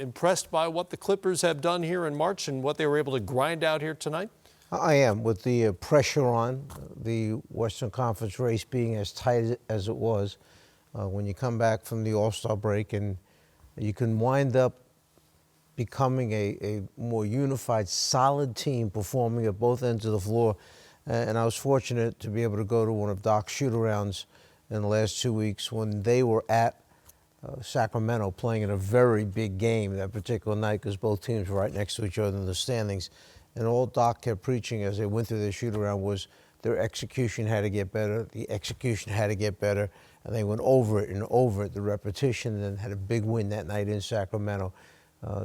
impressed by what the Clippers have done here in March and what they were able to grind out here tonight? I am, with the pressure on, the Western Conference race being as tight as it was. When you come back from the All-Star break and you can wind up becoming a more unified, solid team performing at both ends of the floor. And I was fortunate to be able to go to one of Doc's shoot-arounds in the last 2 weeks when they were at Sacramento playing in a very big game that particular night because both teams were right next to each other in the standings. And all Doc kept preaching as they went through their shoot-around was their execution had to get better, the execution had to get better, and they went over it and over it, the repetition, and then had a big win that night in Sacramento.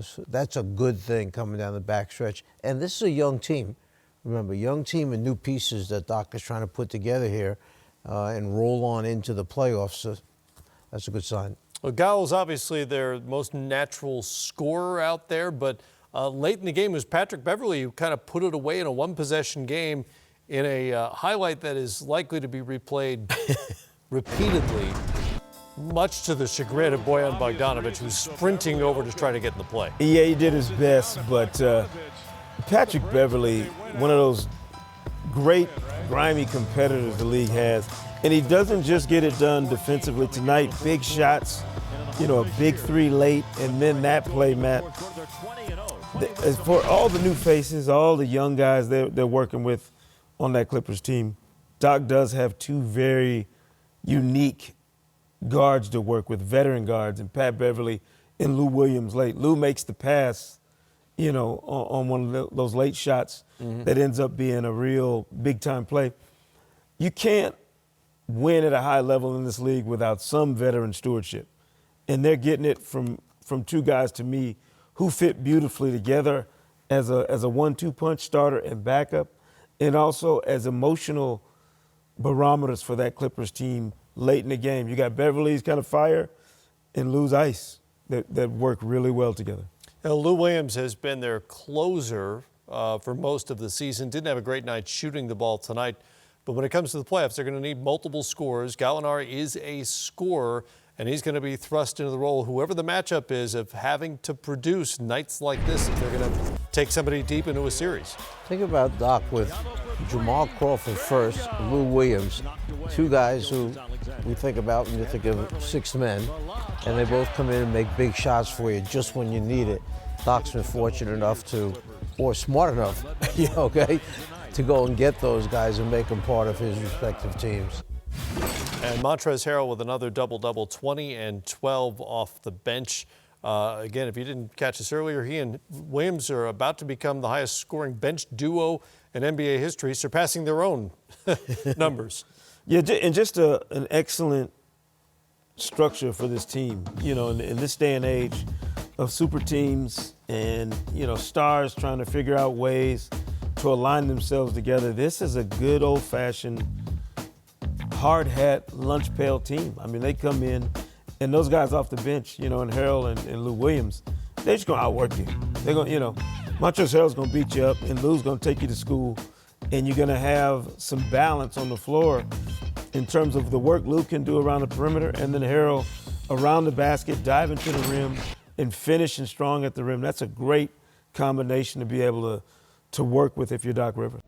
So that's a good thing coming down the backstretch. And this is a young team. Remember, young team and new pieces that Doc is trying to put together here and roll on into the playoffs. So that's a good sign. Well, Gowell's obviously their most natural scorer out there, but late in the game was Patrick Beverley who kind of put it away in a one-possession game in a highlight that is likely to be replayed repeatedly, much to the chagrin of Bojan Bogdanovic, who's sprinting over to try to get in the play. Yeah, he did his best, but Patrick Beverley, one of those great, grimy competitors the league has, and he doesn't just get it done defensively tonight. Big shots, you know, a big three late, and then that play, Matt. As for all the new faces, all the young guys they're working with on that Clippers team, Doc does have two very unique guards to work with, veteran guards, and Pat Beverley and Lou Williams late. Lou makes the pass, you know, on one of those late shots that ends up being a real big-time play. You can't win at a high level in this league without some veteran stewardship. And they're getting it from two guys, to me, who fit beautifully together as a 1-2 punch starter and backup, and also as emotional barometers for that Clippers team late in the game. You got Beverly's kind of fire and Lou's ice that work really well together. Now, Lou Williams has been their closer for most of the season. Didn't have a great night shooting the ball tonight. But when it comes to the playoffs, they're going to need multiple scorers. Gallinari is a scorer, and he's going to be thrust into the role, whoever the matchup is, of having to produce nights like this if they're going to take somebody deep into a series. Think about Doc with Jamal Crawford first, Lou Williams, two guys who we think about when you think of six men, and they both come in and make big shots for you just when you need it. Doc's been fortunate enough to, or smart enough, okay, to go and get those guys and make them part of his respective teams. And Montrezl Harrell with another double-double, 20 and 12 off the bench. Again, if you didn't catch this earlier, he and Williams are about to become the highest scoring bench duo in NBA history, surpassing their own numbers. Yeah, and just an excellent structure for this team. You know, in this day and age of super teams and, you know, stars trying to figure out ways to align themselves together, this is a good old-fashioned hard hat, lunch pail team. I mean, they come in, and those guys off the bench, you know, and Harrell and Lou Williams, they're just going to outwork you. They're going to, you know, Montrezl Harrell's going to beat you up, and Lou's going to take you to school, and you're going to have some balance on the floor in terms of the work Lou can do around the perimeter, and then Harrell around the basket, diving to the rim, and finishing strong at the rim. That's a great combination to be able to work with if you're Doc Rivers.